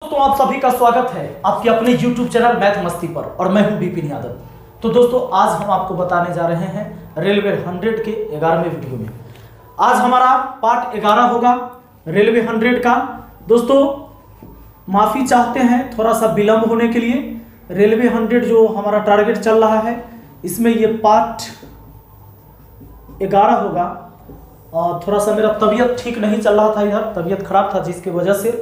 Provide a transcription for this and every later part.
दोस्तों आप सभी का स्वागत है आपके अपने YouTube चैनल मैथ मस्ती पर और मैं हूं विपिन यादव। तो दोस्तों आज हम आपको बताने जा रहे हैं रेलवे 100 के 11वें वीडियो में। आज हमारा पार्ट 11 होगा रेलवे 100 का। दोस्तों माफ़ी चाहते हैं थोड़ा सा विलंब होने के लिए। रेलवे 100 जो हमारा टारगेट चल रहा है इसमें ये पार्ट 11 होगा। और थोड़ा सा मेरा तबीयत ठीक नहीं चल रहा था, इधर तबीयत खराब था जिसकी वजह से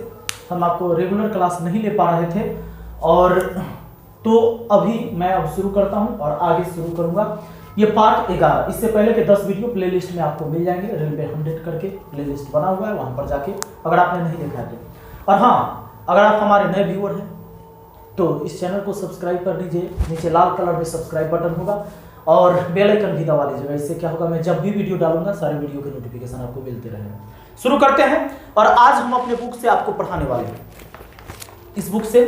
हम आपको रेगुलर क्लास नहीं ले पा रहे थे। और तो अभी मैं अब शुरू करता हूं और आगे शुरू करूंगा ये पार्ट 11। इससे पहले के 10 वीडियो प्लेलिस्ट में आपको मिल जाएंगे। रेलवे 100 करके प्लेलिस्ट बना हुआ है, वहां पर जाके अगर आपने नहीं देखा है। और हाँ, अगर आप हमारे नए व्यूअर हैं तो इस चैनल को सब्सक्राइब कर लीजिए। नीचे लाल कलर में सब्सक्राइब बटन होगा और बेल आइकन भी दबा लीजिएगा। इससे क्या होगा, मैं जब भी वीडियो डालूंगा सारे वीडियो के नोटिफिकेशन आपको मिलते रहेंगे। शुरू करते हैं और आज हम अपने बुक से आपको पढ़ाने वाले हैं, इस बुक से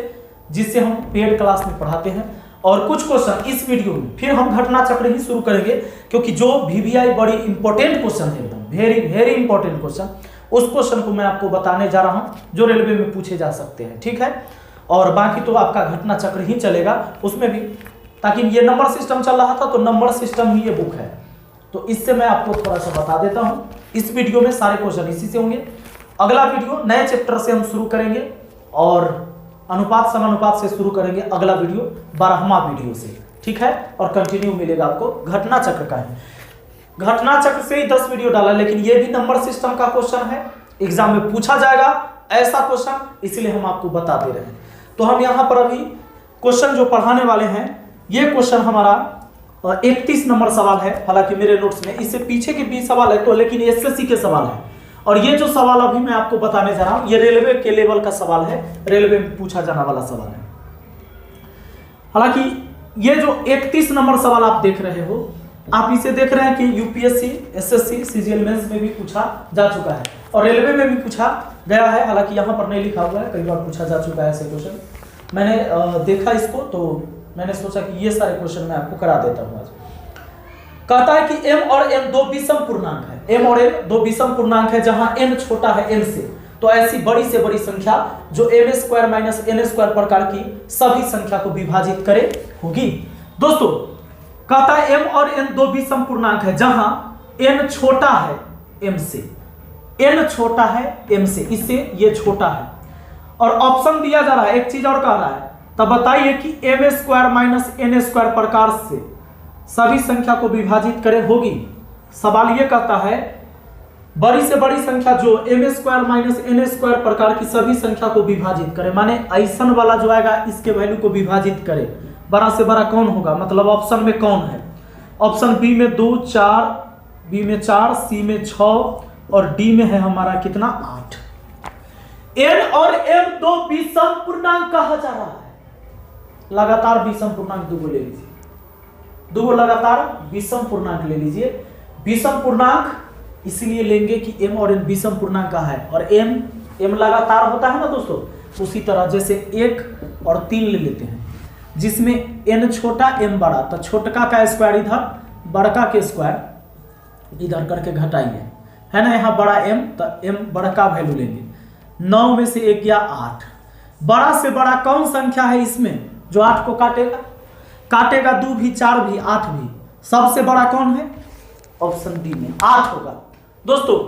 जिससे हम पेड क्लास में पढ़ाते हैं। और कुछ क्वेश्चन इस वीडियो में फिर हम घटना चक्र ही शुरू करेंगे, क्योंकि जो VVI बड़ी इंपॉर्टेंट क्वेश्चन है, एकदम वेरी इंपॉर्टेंट क्वेश्चन, उस क्वेश्चन को मैं आपको बताने जा रहा हूं जो रेलवे में पूछे जा सकते हैं। ठीक है, और बाकी तो आपका घटना चक्र ही चलेगा उसमें भी, ताकि ये नंबर सिस्टम चल रहा था तो नंबर सिस्टम ही ये बुक है। तो इससे मैं आपको थोड़ा सा बता देता हूं। इस वीडियो में सारे क्वेश्चन इसी से होंगे। अगला वीडियो नए चैप्टर से हम शुरू करेंगे और अनुपात समानुपात से शुरू करेंगे। अगला वीडियो 12वां वीडियो से, ठीक है, और कंटिन्यू मिलेगा आपको घटना चक्र का है। घटना चक्र से ही 10 वीडियो डाला, लेकिन ये भी नंबर सिस्टम का क्वेश्चन है, एग्जाम में पूछा जाएगा ऐसा क्वेश्चन, इसलिए हम आपको बता दे रहे हैं। तो हम यहाँ पर अभी क्वेश्चन जो पढ़ाने वाले हैं, ये क्वेश्चन हमारा 31 नंबर सवाल है। हालांकि मेरे नोट्स में इससे पीछे के 20 सवाल है, तो लेकिन SSC के सवाल है। और ये जो सवाल अभी मैं आपको बताने जा रहा हूं ये रेलवे के लेवल का सवाल है, रेलवे में पूछा जाने वाला सवाल है। हालांकि ये जो 31 नंबर सवाल आप देख रहे हो, आप इसे देख रहे हैं कि UPSC, SSC, CGL मेंस में भी पूछा जा चुका है और रेलवे में भी पूछा गया है। हालांकि यहाँ पर नहीं लिखा हुआ है, कई बार पूछा जा चुका है ऐसे क्वेश्चन। मैंने देखा इसको तो मैंने सोचा कि ये सारे क्वेश्चन मैं आपको करा देता हूँ आज। कहता है कि m और n दो विषम पूर्णांक है। m और n दो विषम पूर्णांक है जहां n छोटा है n से, तो ऐसी बड़ी से बड़ी संख्या जो m² माइनस n² प्रकार की सभी संख्या को विभाजित करे होगी। दोस्तों कहता है m और n दो विषम पूर्णांक है जहां n छोटा है m से, n छोटा है m से, इससे ये छोटा है। और ऑप्शन दिया जा रहा है, एक चीज और कह रहा है, तब बताइए कि m² माइनस n² प्रकार से सभी संख्या को विभाजित करे होगी। सवाल ये कहता है बड़ी से बड़ी संख्या जो m² माइनस n² प्रकार की सभी संख्या को विभाजित करे, माने ऐसन वाला जो आएगा इसके वैल्यू को विभाजित करे। बड़ा से बड़ा कौन होगा, मतलब ऑप्शन में कौन है? ऑप्शन बी में 2, 4, बी में 4, सी में 6 और डी में है हमारा कितना, 8। n और m दो विषम पूर्णांक कहा जा रहा है। लगातार विषम पूर्णांक दो ले लीजिए, दो लगातार विषम पूर्णांक ले लीजिए। विषम पूर्णांक इसलिए लेंगे कि m और n विषम पूर्णांक का है, और m लगातार होता है ना दोस्तों, उसी तरह जैसे 1 और 3 ले लेते हैं, जिसमें n छोटा m बड़ा, तो छोटका का स्क्वायर इधर, बड़का के स्क्वायर इधर करके घटाइए, है ना। यहाँ बड़ा m, तो m बड़का वैल्यू लेंगे। 9 में से 1 गया 8। बड़ा से बड़ा कौन संख्या है इसमें जो 8 को काटेगा? 2 भी, 4 भी, 8 भी। सबसे बड़ा कौन है? ऑप्शन डी में 8 होगा। दोस्तों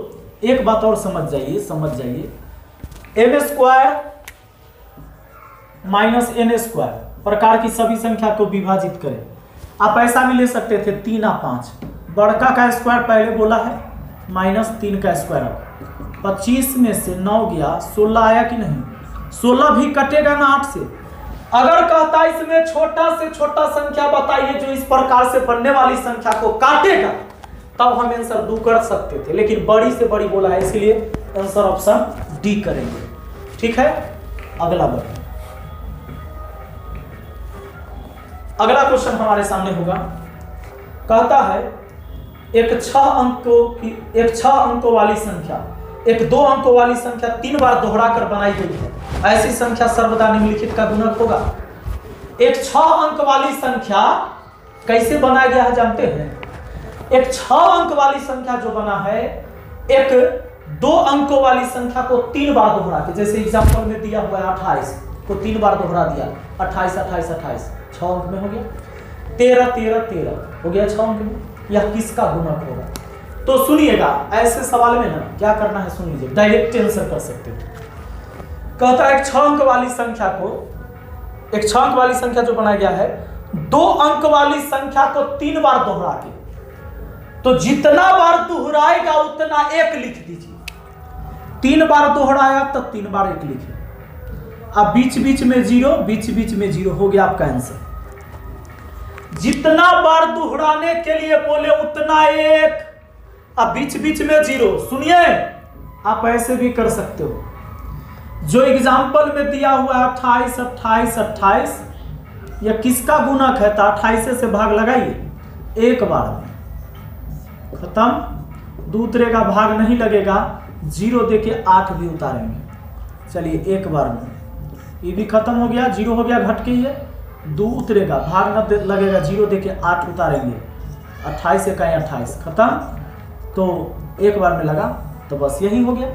एक बात और समझ जाइए, m² माइनस n² प्रकार की सभी संख्या को विभाजित करें। आप ऐसा भी ले सकते थे 3 और 5, बड़का का स्क्वायर पहले बोला है माइनस 3 का स्क्वायर। 25 में से 9 गया, 16 आया कि नहीं? 16 भी कटेगा ना 8 से। अगर कहता है इसमें छोटा से छोटा संख्या बताइए जो इस प्रकार से बनने वाली संख्या को काटेगा, तब हम आंसर 2 कर सकते थे, लेकिन बड़ी से बड़ी बोला है, इसलिए आंसर ऑप्शन डी करेंगे। ठीक है, अगला बढ़े। अगला क्वेश्चन हमारे सामने होगा। कहता है एक 6 अंकों वाली संख्या, एक 2 अंकों वाली संख्या 3 बार दोहराकर बनाई गई है, ऐसी संख्या सर्वदा निम्नलिखित का गुणक होगा। एक 6 अंक वाली संख्या कैसे बनाया गया है जानते हैं? एक 6 अंक वाली संख्या जो बना है, एक दो अंकों वाली संख्या को 3 बार दोहरा के, जैसे एग्जांपल में दिया हुआ है 28 को 3 बार दोहरा दिया, 28 28 28 6 अंक में हो गया, 13 13 13 हो गया 6 अंक में। यह किसका गुणक होगा? तो सुनिएगा, ऐसे सवाल में ना क्या करना है सुन लीजिए, डायरेक्ट आंसर कर सकते हो। कहता है एक 6 अंक वाली संख्या को, एक 6 अंक वाली संख्या जो बनाया गया है 2 अंक वाली संख्या को 3 बार दोहरा के, तो जितना बार दोहराएगा उतना 1 लिख दीजिए। 3 बार दोहराया तो 3 बार 1 लिखे, अब बीच बीच में 0, बीच बीच में 0 हो गया आपका आंसर। जितना बार दोहराने के लिए बोले उतना 1, अब बीच बीच में 0। सुनिए, आप ऐसे भी कर सकते हो, जो एग्जाम्पल में दिया हुआ है 28 28 28, यह किसका गुणक है? तो 28 से भाग लगाइए, एक बार में खत्म। दूसरे का भाग नहीं लगेगा, 0 देके 8 भी उतारेंगे। चलिए एक बार में ये भी खत्म हो गया, 0 हो गया घट के, ये 2 उतरेगा, भाग न लगेगा, 0 देके 8 उतारेंगे, 28 से कहीं 28 खत्म। तो एक बार में लगा, तो बस यही हो गया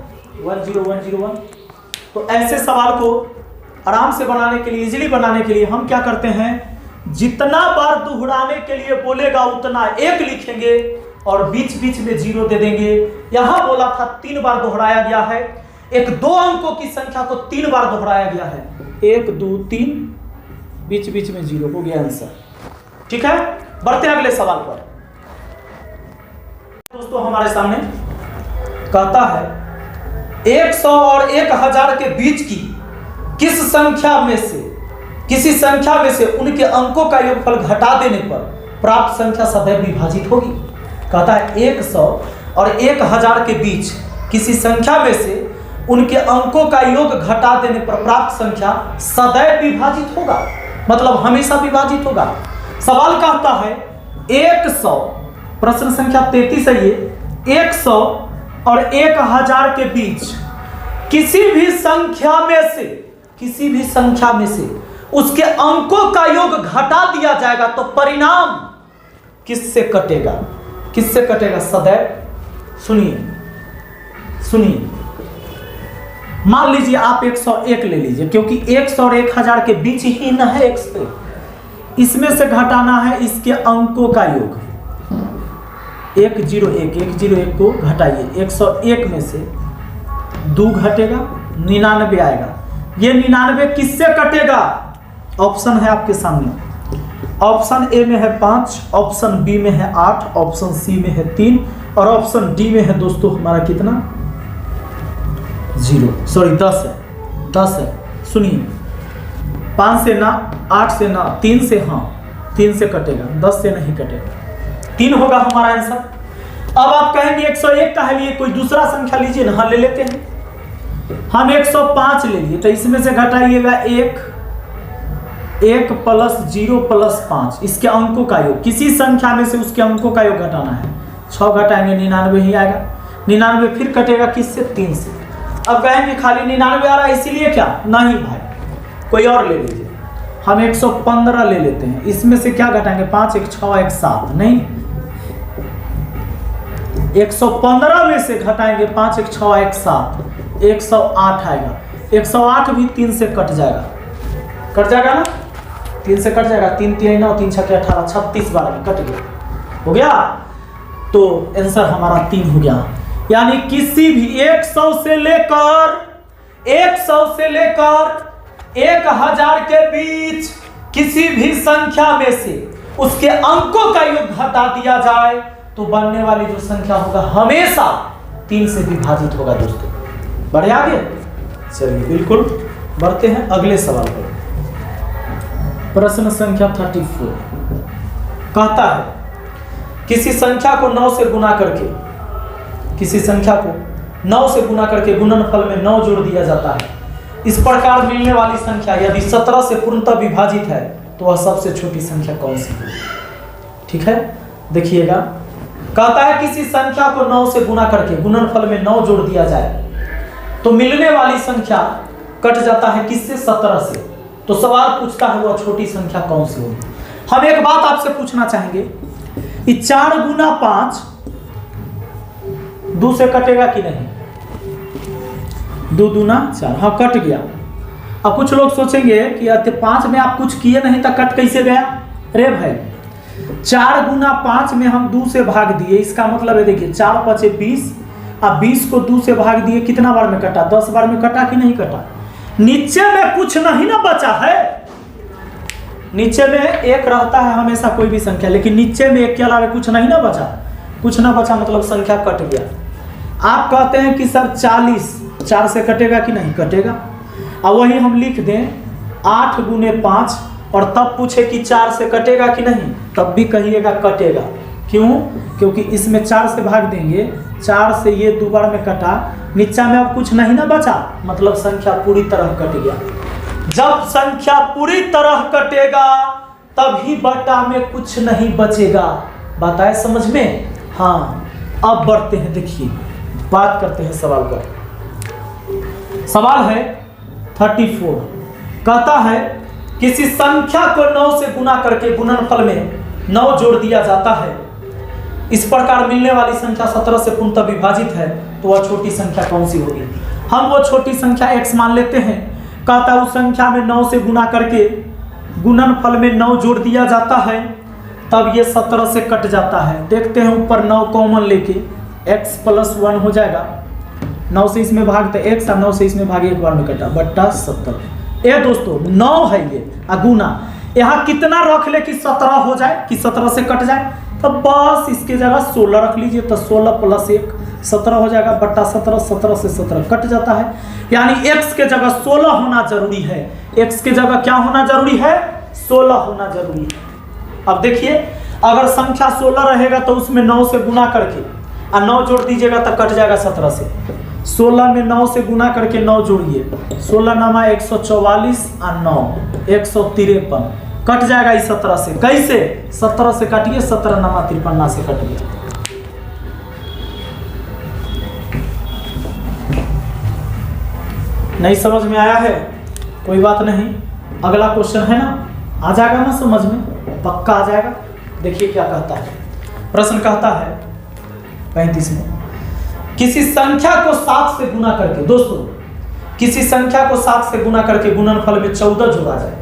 10101। तो ऐसे सवाल को आराम से बनाने के लिए, इजीली बनाने के लिए हम क्या करते हैं, जितना बार दोहराने के लिए बोलेगा उतना 1 लिखेंगे और बीच बीच में 0 दे देंगे। यहां बोला था 3 बार दोहराया गया है, एक 2 अंकों की संख्या को 3 बार दोहराया गया है, 1 2 3, बीच बीच में 0 हो गया आंसर। ठीक है, बढ़ते हैं अगले सवाल पर। दोस्तों हमारे सामने कहता है 100 और 1000 के बीच की किस संख्या में से, किसी संख्या में से उनके अंकों का योगफल घटा देने पर प्राप्त संख्या सदैव विभाजित होगी। कहता है 100 और 1000 के बीच किसी संख्या में से उनके अंकों का योग घटा देने पर प्राप्त संख्या सदैव विभाजित होगा, मतलब हमेशा विभाजित होगा। सवाल कहता है 100, प्रश्न संख्या 33 है ये, 100 और 1000 के बीच किसी भी संख्या में से, किसी भी संख्या में से उसके अंकों का योग घटा दिया जाएगा तो परिणाम किससे कटेगा? किससे कटेगा? सदैव। सुनिए सुनिए, मान लीजिए आप 101 ले लीजिए, क्योंकि 100 और 1000 के बीच ही न है 100, इसमें से घटाना है इसके अंकों का योग। 101 को घटाइए, 101 में से 2 घटेगा, 99 आएगा। ये 99 किससे कटेगा? ऑप्शन है आपके सामने, ऑप्शन ए में है 5, ऑप्शन बी में है 8, ऑप्शन सी में है 3 और ऑप्शन डी में है दोस्तों हमारा कितना? 10 है, 10 है। सुनिए, 5 से ना, 8 से ना, 3 से, हाँ 3 से कटेगा, 10 से नहीं कटेगा, 3 होगा हमारा आंसर। अब आप कहेंगे 101 का है लिए कोई दूसरा संख्या लीजिए ना, हाँ ले लेते हैं हम 105 ले लिए, तो इसमें से घटाइएगा 1 प्लस 0 प्लस 5, इसके अंकों का योग, किसी संख्या में से उसके अंकों का योग घटाना है। 6 घटाएंगे 99 ही आएगा, 99 फिर कटेगा किससे? 3 से। अब कहेंगे खाली 99 आ रहा है इसीलिए क्या? नहीं भाई, कोई और ले लीजिए, हम 115 ले लेते हैं, इसमें से क्या घटाएंगे? 5 1 6 1 7, नहीं 115 में से घटाएंगे 5 1 6 1 7, 108 आएगा। 108 भी 3 से कट जाएगा, कट जाएगा ना, 3 से कट जाएगा, 3 3 9 3 6 18, 36 बार में कट गया, हो गया। तो आंसर हमारा 3 हो गया। यानी किसी भी 100 से लेकर 1000 के बीच किसी भी संख्या में से उसके अंकों का योग घटा दिया जाए तो बनने वाली जो संख्या होगा हमेशा 3 से विभाजित होगा। दोस्तों बढ़े आगे, चलिए बिल्कुल बढ़ते हैं अगले सवाल पर। प्रश्न संख्या 34 कहता है किसी संख्या को 9 से गुना करके, किसी संख्या को 9 से गुना करके गुणनफल में 9 जोड़ दिया जाता है। इस प्रकार मिलने वाली संख्या यदि 17 से पूर्णतः विभाजित है तो वह सबसे छोटी संख्या कौन सी है? ठीक है, देखिएगा, कहता है किसी संख्या को 9 से गुना करके गुणनफल में 9 जोड़ दिया जाए तो मिलने वाली संख्या कट जाता है किससे? 17 से। तो सवाल पूछता है वह छोटी संख्या कौन सी होगी। हम एक बात आपसे पूछना चाहेंगे, 4 गुना 5 2 से कटेगा कि नहीं? 2 दूना 4, हाँ कट गया। अब कुछ लोग सोचेंगे कि 5 में आप कुछ किए नहीं था, कट कैसे गया? अरे भाई 4 गुना 5 में हम 2 से भाग दिए, इसका मतलब है देखिए 4 5 20, अब 20 को 2 से भाग दिए, कितना बार में कटा? 10 बार में कटा कि नहीं कटा? नीचे में कुछ नहीं ना बचा है, नीचे में 1 रहता है हमेशा कोई भी संख्या, लेकिन नीचे में 1 के अलावा कुछ नहीं ना बचा, कुछ ना बचा मतलब संख्या कट गया। आप कहते हैं कि सर 40 4 से कटेगा कि नहीं कटेगा? अब वही हम लिख दें 8 गुने 5 और तब पूछे कि 4 से कटेगा कि नहीं, तब भी कहिएगा कटेगा। क्यों? क्योंकि इसमें 4 से भाग देंगे, 4 से ये 2 बार में कटा, नीचा में अब कुछ नहीं ना बचा, मतलब संख्या पूरी तरह कट गया। जब संख्या पूरी तरह कटेगा तभी बटा में कुछ नहीं बचेगा। बात आए समझ में? हाँ, अब बढ़ते हैं, देखिए बात करते हैं सवाल पर। सवाल है 34, कहता है किसी संख्या को 9 से गुना करके गुणनफल में 9 जोड़ दिया जाता है, इस प्रकार मिलने वाली संख्या 17 से पूर्णतः विभाजित है, तो वह छोटी संख्या कौन सी होगी? हम वो छोटी संख्या x मान लेते हैं। कहता है उस संख्या में 9 से गुना करके गुणनफल में 9 जोड़ दिया जाता है, तब ये 17 से कट जाता है। देखते हैं ऊपर 9 कॉमन लेके x + 1 हो जाएगा, 9 से इसमें भागते x और 9 से इसमें भागे, एक बार में कटा, बट्टा 17। ये दोस्तों 9 है ये गुना, यहाँ कितना रख ले कि 17 हो जाए, कि 17 से कट जाए, तो बस इसके जगह 16 रख लीजिए, तो 16 + 1 17 हो जाएगा, बट्टा 17, 17 से 17 कट जाता है। यानी x के जगह 16 होना जरूरी है, x के जगह क्या होना जरूरी है? 16 होना जरूरी है। अब देखिए अगर संख्या 16 रहेगा तो उसमें 9 से गुना करके और 9 जोड़ दीजिएगा तो कट जाएगा 17 से। 16 में 9 से गुना करके 9 जोड़िए, 16 नमा 144 और 9 153, कट जाएगा इस 17 से। कैसे? 17 से काटिए, 17 नमा 53 से कट गया। नहीं समझ में आया है? कोई बात नहीं, अगला क्वेश्चन है ना, आ जाएगा ना समझ में, पक्का आ जाएगा। देखिए क्या कहता है, प्रश्न कहता है 35 में, किसी संख्या को 7 से गुना करके, दोस्तों किसी संख्या को 7 से गुना करके गुणनफल में 14 जोड़ा जाए।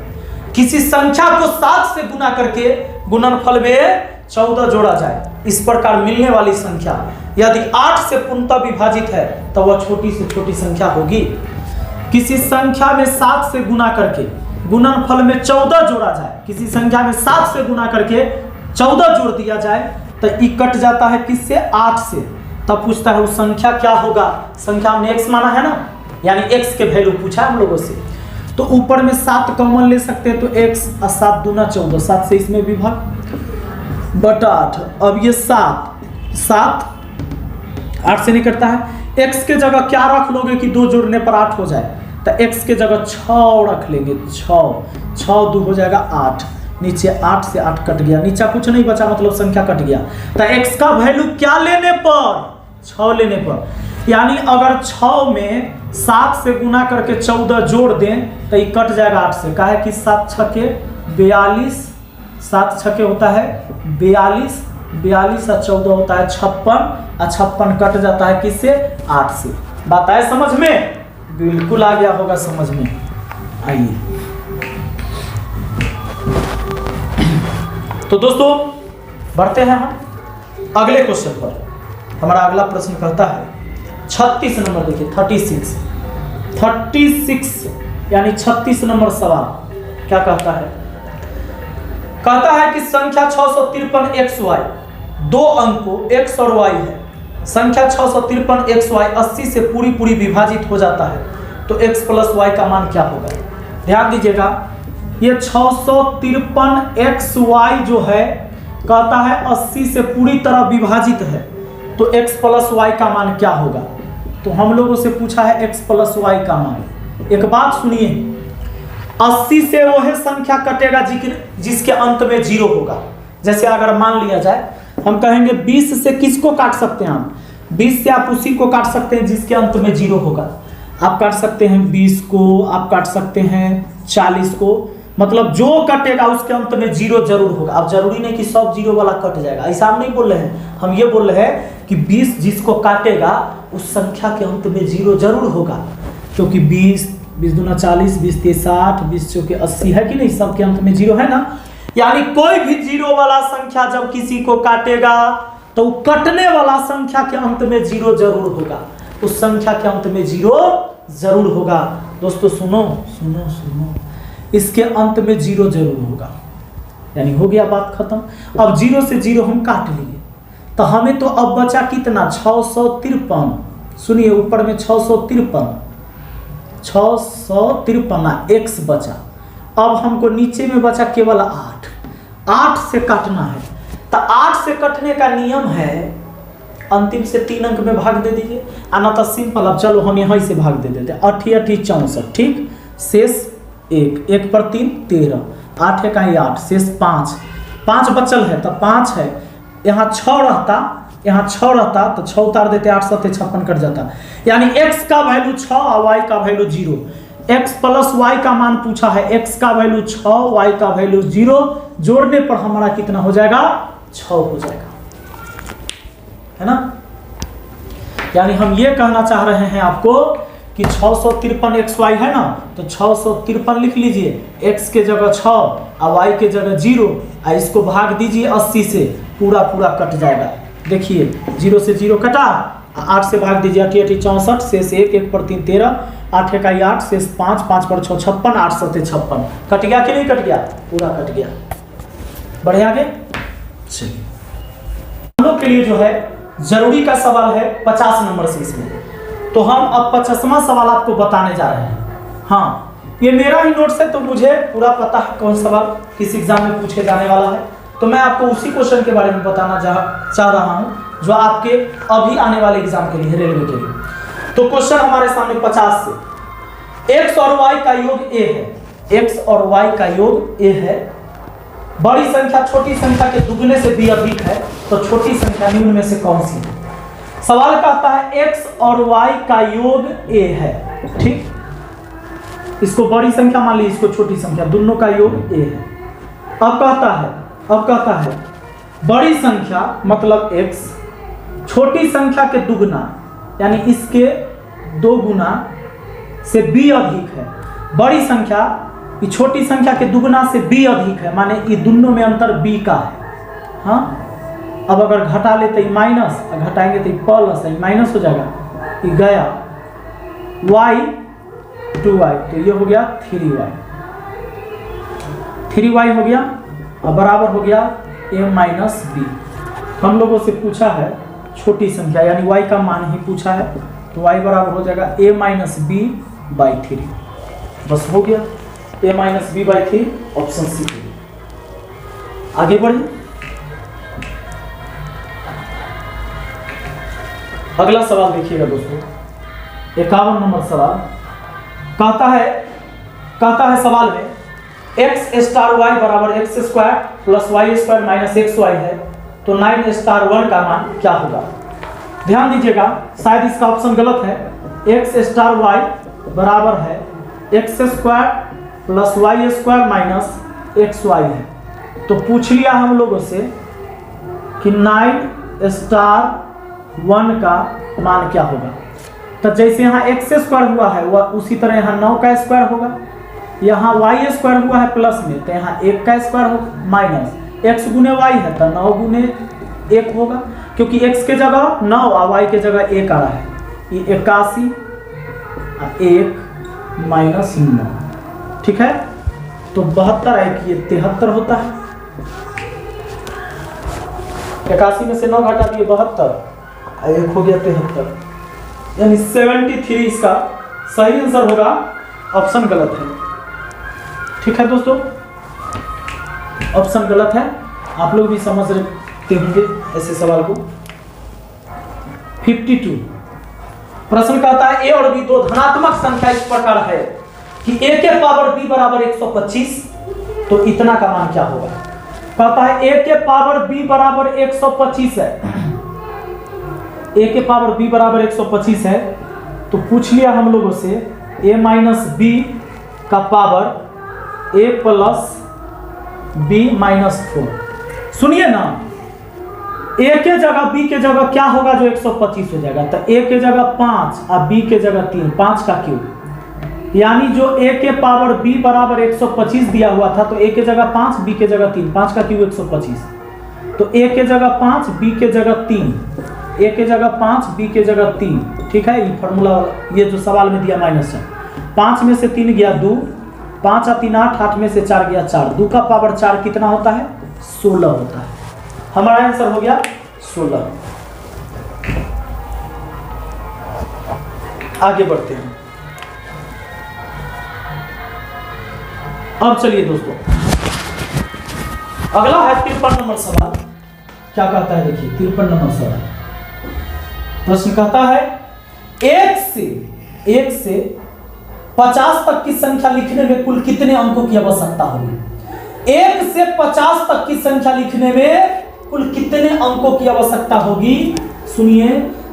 किसी संख्या को 7 से गुना करके गुणनफल में 14 जोड़ा जाए, इस प्रकार मिलने वाली संख्या यदि 8 से पूर्णतः विभाजित है तो वह छोटी से छोटी संख्या होगी। किसी संख्या में 7 से गुना करके गुणनफल में 14 जोड़ा जाए, किसी संख्या में 7 से गुना करके 14 जोड़ दिया जाए तो ये कट जाता है किससे? 8 से। तब पूछता है उस संख्या क्या होगा? संख्या हमने x माना है ना, यानी x के वैल्यू पूछा हम लोगों से, तो ऊपर में 7 कॉमन ले सकते हैं, तो x और 7 दूना 14, 7 से इसमें विभाग बटा 8। अब ये 7 8 से नहीं कटता है, x के जगह क्या रख लोगे कि 2 जोड़ने पर 8 हो जाए, तो x के जगह 6 रख लेंगे, 6 2 हो जाएगा 8, नीचे 8 से 8 कट गया, नीचे कुछ नहीं बचा मतलब संख्या कट गया। तो x का वैल्यू क्या लेने पर? 6 लेने पर। यानी अगर 6 में 7 से गुना करके 14 जोड़ दें तो ये कट जाएगा 8 से। कहा है कि 7 छके 42, 7 छके होता है 42, 42 और 14 होता है 56, और 56 कट जाता है किससे? 8 से। बात आए समझ में? बिल्कुल आ गया होगा समझ में। आइए तो दोस्तों बढ़ते हैं हम अगले क्वेश्चन पर। हमारा अगला प्रश्न कहता है 36 नंबर, देखिए 36 यानी 36 नंबर सवाल क्या कहता है? कहता है कि संख्या 653 XY, 2 अंकों x और y है। संख्या 653 XY 80 से पूरी विभाजित हो जाता है, तो x + y का मान क्या होगा? ध्यान दीजिएगा, ये 653 XY जो है कहता है 80 से पूरी तरह विभाजित है, तो x + y का मान क्या होगा? तो हम लोगों से पूछा है x + y का मान। एक बात सुनिए, 80 से वो है संख्या कटेगा जिसके अंत में 0 होगा। जैसे अगर मान लिया जाए, हम कहेंगे 20 से किसको काट सकते हैं हम? 20 से आप उसी को काट सकते हैं जिसके अंत में 0 होगा। आप काट सकते हैं 20 को, आप काट सकते हैं 40 को, मतलब जो कटेगा उसके अंत में 0 जरूर होगा। अब जरूरी नहीं कि सब 0 वाला कट जाएगा, ऐसा हम नहीं बोल रहे हैं। हम ये बोल रहे हैं कि 20 जिसको काटेगा उस संख्या के अंत में 0 जरूर होगा। क्योंकि 20 20 दूना 40, 20 तीस 60, 20 चौके 80 है कि नहीं, सबके अंत में जीरो है ना। यानी कोई भी जीरो वाला संख्या जब किसी को काटेगा तो कटने वाला संख्या के अंत में जीरो जरूर होगा, उस संख्या के अंत में जीरो जरूर होगा। दोस्तों सुनो सुनो सुनो, इसके अंत में जीरो जरूर होगा, यानी हो गया बात खत्म। अब जीरो से जीरो हम काट लिए तो हमें तो अब बचा कितना, 653। सुनिए ऊपर में 653 एक्स बचा। अब हमको नीचे में बचा केवल 8 से काटना है। तो 8 से कटने का नियम है अंतिम से 3 अंक में भाग दे दीजिए, आना तो सिंपल। अब चलो हम यहाँ से भाग दे देते हैं, 8 × 8 = 64, ठीक, शेष 1 पर 3 13, 8 × 1 = 8, शेष 5 बचल है तो 5 है, यहाँ 6 रहता तो 6 उतार देते, 8 7 56 कट जाता। यानी x का वैल्यू 6 और y का वैल्यू 0। x + y का मान पूछा है, x का वैल्यू 6, y का वैल्यू 0, जोड़ने पर हमारा कितना हो जाएगा, 6 हो जाएगा, है ना। यानी हम ये कहना चाह रहे हैं आपको कि 653 xy है ना, तो 653 लिख लीजिए, x के जगह 6 और y के जगह 0, और इसको भाग दीजिए 80 से, पूरा कट जाएगा। देखिए 0 से 0 कटा, 8 से भाग दीजिए, 8 × 8 = 64, शेष 1 पर 3 13, 8 × 1 = 8, शेष 5 पर 6 56, 8 7 56, कट गया कि नहीं कट गया, पूरा कट गया। बढ़े आगे चलिए, हम लोग के लिए जो है जरूरी का सवाल है 50 नंबर से इसमें, तो हम अब 50वां सवाल आपको बताने जा रहे हैं। हाँ, ये मेरा ही नोट्स है तो मुझे पूरा पता है कौन सवाल किस एग्जाम में पूछे जाने वाला है, तो मैं आपको उसी क्वेश्चन के बारे में बताना चाह रहा हूं जो आपके अभी आने वाले एग्जाम के लिए, रेलवे के लिए। तो क्वेश्चन हमारे सामने 50 से, x और y का योग a है, x और y का योग a है, बड़ी संख्या छोटी संख्या के दुगने से b अधिक है, तो छोटी संख्या निम्न में से कौन सी है। सवाल कहता है x और y का योग a है, ठीक, इसको बड़ी संख्या मान ली, इसको छोटी संख्या, दोनों का योग a है। अब कहता है बड़ी संख्या मतलब x छोटी संख्या के दुगना यानी इसके 2 गुना से b अधिक है। बड़ी संख्या ये छोटी संख्या के दुगना से b अधिक है, माने ये दोनों में अंतर b का है। हाँ, अब अगर घटा ले तो माइनस, घटाएंगे तो प्लस, माइनस हो जाएगा, ये गया y 2y, तो ये हो गया 3y हो गया, अब बराबर हो गया a - b। हम लोगों से पूछा है छोटी संख्या यानी y का मान ही पूछा है, तो y बराबर हो जाएगा a - b/3, बस हो गया, a - b/3, ऑप्शन सी। आगे बढ़े, अगला सवाल देखिएगा दोस्तों, 51 नंबर सवाल कहता है सवाल में x स्टार y बराबर x² + y² - xy है, तो 9 स्टार 1 का मान क्या होगा। ध्यान दीजिएगा, शायद इसका ऑप्शन गलत है, x स्टार y बराबर है x² + y² - xy है, तो पूछ लिया हम लोगों से कि 9 स्टार 1 का मान क्या होगा। तो जैसे यहाँ x² हुआ है वह उसी तरह यहाँ 9 का स्क्वायर होगा, यहाँ y² हुआ है प्लस में, तो यहाँ 1 का स्क्वायर होगा, माइनस x × y है तो 9 × 1 होगा, क्योंकि x के जगह 9 और y के जगह 1 आ रहा है, ये 81 1 - 9, ठीक है। तो 72 1 ये 73 होता है, 81 में से 9 घटा दिए 72, 1 हो गया 73, यानी 73 इसका सही आंसर होगा, ऑप्शन गलत है, ठीक है दोस्तों, ऑप्शन गलत है। आप लोग भी समझ रखते होंगे ऐसे सवाल को। 52 प्रश्न कहता है a और b दो धनात्मक संख्या इस प्रकार है कि a के पावर b बराबर 125, तो इतना का मान क्या होगा। कहता है a के पावर b बराबर 125 है, a के पावर b बराबर 125 है, तो पूछ लिया हम लोगों से a - b का पावर a + b - 4। सुनिए ना, a के जगह b के जगह क्या होगा जो 125 हो जाएगा, तो a के जगह 5 और b के जगह 3, 5 का क्यूब यानी जो a के पावर b बराबर 125 दिया हुआ था, तो a के जगह 5, b के जगह 3, 5 का क्यूब 125, तो a के जगह 5, b के जगह 3, a के जगह 5, b के जगह 3। ठीक है, ये फॉर्मूला, ये जो सवाल में दिया माइनस है। 5 में से 3 गया 2, 5 और 3 8, 8 में से 4 गया 4, 2 का पावर 4 कितना होता है? 16 होता है। हमारा आंसर हो गया 16। आगे बढ़ते हैं। अब चलिए दोस्तों, अगला है 53 नंबर सवाल। क्या कहता है देखिए, 53 नंबर सवाल। प्रश्न कहता है 1 से 50 तक की संख्या लिखने में कुल कितने अंकों की आवश्यकता होगी? 1 से 50 तक की संख्या लिखने में कुल कितने अंकों की आवश्यकता होगी? सुनिए,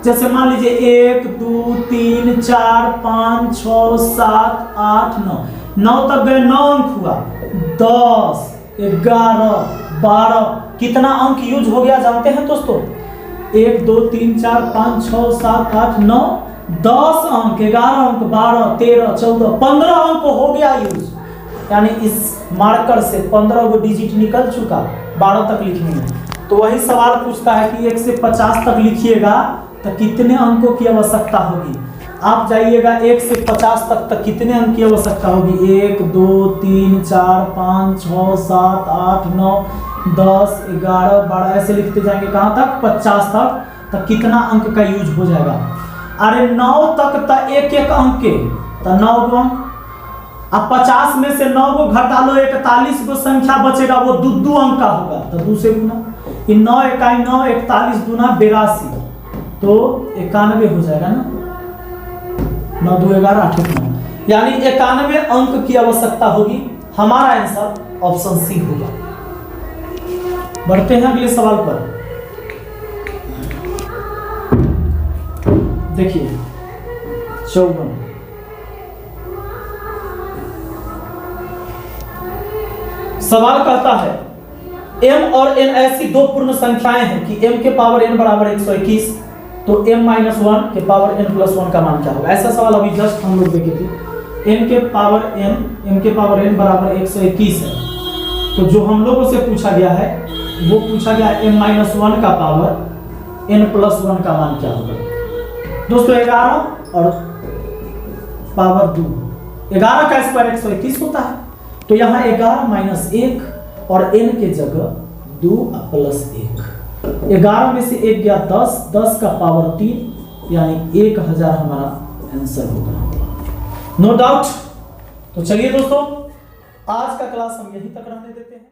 जैसे मान लीजिए 1 2 3 4 5 6 7 8 9, 9 तक गए, 9 अंक हुआ। 10 11 12, कितना अंक यूज हो गया जानते हैं दोस्तों? 1 2 3 4 5 6 7 8 9, 10 अंक, 11 अंक, 12 13 14 15 अंक हो गया यूज। यानी इस मार्कर से 15 गो डिजिट निकल चुका 12 तक लिखने में। तो वही सवाल पूछता है कि 1 से 50 तक लिखिएगा तो कितने अंकों की आवश्यकता होगी? आप जाइएगा 1 से 50 तक कितने अंक की आवश्यकता होगी? 1 2 3 4 5 6 7 8 9 10 11 12, ऐसे लिखते जाएंगे कहाँ तक? 50 तक कितना अंक का यूज हो जाएगा? अरे 9 तक तो एक अंक के, तो 9 गो अंक। अब 50 में से 9 को घटा लो, 41 को संख्या बचेगा, वो 2 अंक का होगा, तो 2 से गुना। 9 इकाई 9, 41 दूना 82, तो 91 हो जाएगा ना। 9 2 11 8 9, यानी 91 अंक की आवश्यकता होगी। हमारा आंसर ऑप्शन सी होगा। बढ़ते हैं अगले सवाल पर। देखिए 54, सवाल कहता है m और n ऐसी दो पूर्ण संख्याएं हैं कि m के पावर n बराबर 121, तो m-1 के पावर n+1 का मान क्या होगा? ऐसा सवाल अभी जस्ट हम लोग देखे थे। m के पावर n बराबर 121 है, तो जो हम लोगों से पूछा गया है वो पूछा गया m-1 का पावर n+1 का मान क्या होगा? दोस्तों 11 और पावर 2, 11 का स्क्वायर 121 होता है, तो यहाँ 11 - 1 और n के जगह 2 + 1। 11 में से 1 गया 10, 10 का पावर 3, यानी 1000 हमारा आंसर होगा। No doubt. तो चलिए दोस्तों, आज का क्लास हम यहीं तक रहने देते हैं।